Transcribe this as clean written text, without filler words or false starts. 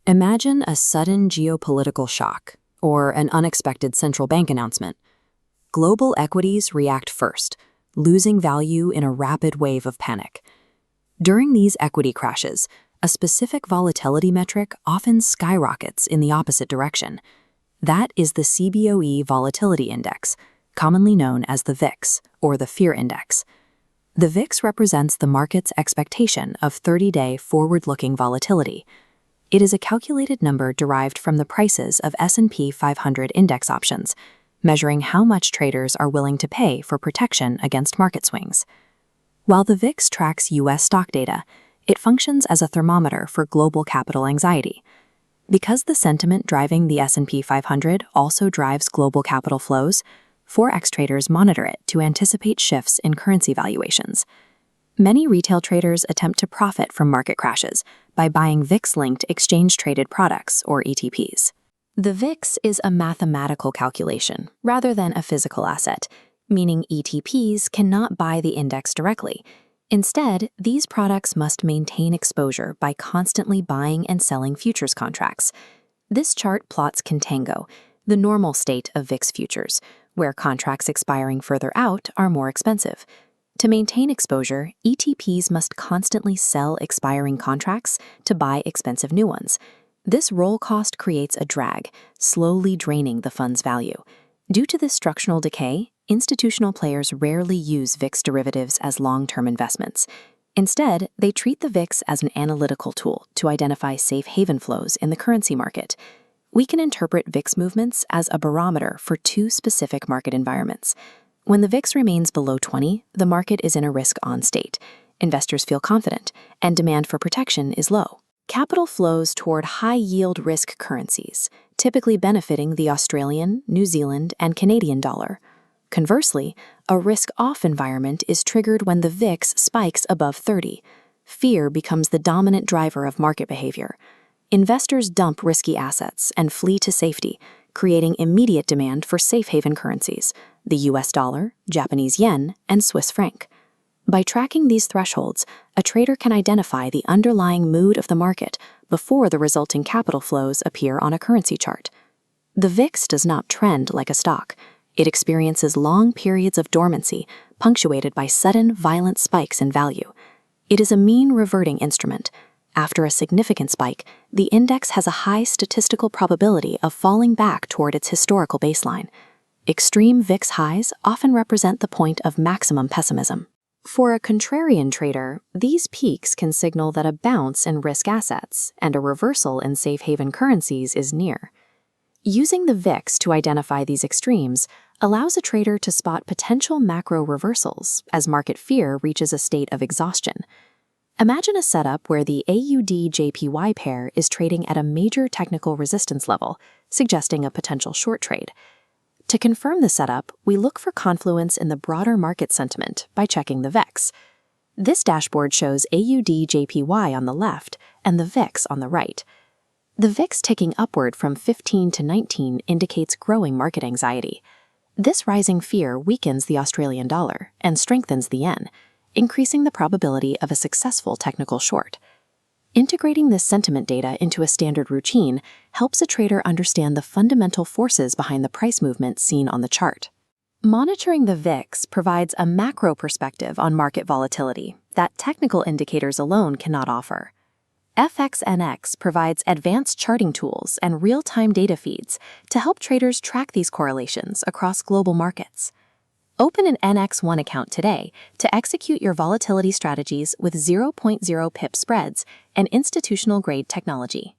Imagine a sudden geopolitical shock or an unexpected central bank announcement. Global equities react first, losing value in a rapid wave of panic. During these equity crashes, a specific volatility metric often skyrockets in the opposite direction. That is the CBOE Volatility Index, commonly known as the VIX, or the Fear Index. The VIX represents the market's expectation of 30-day forward-looking volatility. It is a calculated number derived from the prices of S&P 500 index options, measuring how much traders are willing to pay for protection against market swings. While the VIX tracks U.S. stock data, it functions as a thermometer for global capital anxiety. Because the sentiment driving the S&P 500 also drives global capital flows, Forex traders monitor it to anticipate shifts in currency valuations. Many retail traders attempt to profit from market crashes by buying VIX-linked exchange-traded products, or ETPs. The VIX is a mathematical calculation rather than a physical asset, meaning ETPs cannot buy the index directly. Instead, these products must maintain exposure by constantly buying and selling futures contracts. This chart plots contango, the normal state of VIX futures, where contracts expiring further out are more expensive. To maintain exposure, ETPs must constantly sell expiring contracts to buy expensive new ones. This roll cost creates a drag, slowly draining the fund's value. Due to this structural decay, institutional players rarely use VIX derivatives as long-term investments. Instead, they treat the VIX as an analytical tool to identify safe haven flows in the currency market. We can interpret VIX movements as a barometer for two specific market environments. When the VIX remains below 20, the market is in a risk-on state. Investors feel confident, and demand for protection is low. Capital flows toward high-yield risk currencies, typically benefiting the Australian, New Zealand, and Canadian dollar. Conversely, a risk-off environment is triggered when the VIX spikes above 30. Fear becomes the dominant driver of market behavior. Investors dump risky assets and flee to safety, creating immediate demand for safe haven currencies, the US dollar, Japanese yen, and Swiss franc. By tracking these thresholds, a trader can identify the underlying mood of the market before the resulting capital flows appear on a currency chart. The VIX does not trend like a stock. It experiences long periods of dormancy, punctuated by sudden, violent spikes in value. It is a mean reverting instrument. After a significant spike, the index has a high statistical probability of falling back toward its historical baseline. Extreme VIX highs often represent the point of maximum pessimism. For a contrarian trader, these peaks can signal that a bounce in risk assets and a reversal in safe haven currencies is near. Using the VIX to identify these extremes allows a trader to spot potential macro reversals as market fear reaches a state of exhaustion. Imagine a setup where the AUD-JPY pair is trading at a major technical resistance level, suggesting a potential short trade. To confirm the setup, we look for confluence in the broader market sentiment by checking the VIX. This dashboard shows AUD-JPY on the left and the VIX on the right. The VIX ticking upward from 15 to 19 indicates growing market anxiety. This rising fear weakens the Australian dollar and strengthens the yen, increasing the probability of a successful technical short. Integrating this sentiment data into a standard routine helps a trader understand the fundamental forces behind the price movement seen on the chart. Monitoring the VIX provides a macro perspective on market volatility that technical indicators alone cannot offer. FXNX provides advanced charting tools and real-time data feeds to help traders track these correlations across global markets. Open an NX1 account today to execute your volatility strategies with 0.0 pip spreads and institutional-grade technology.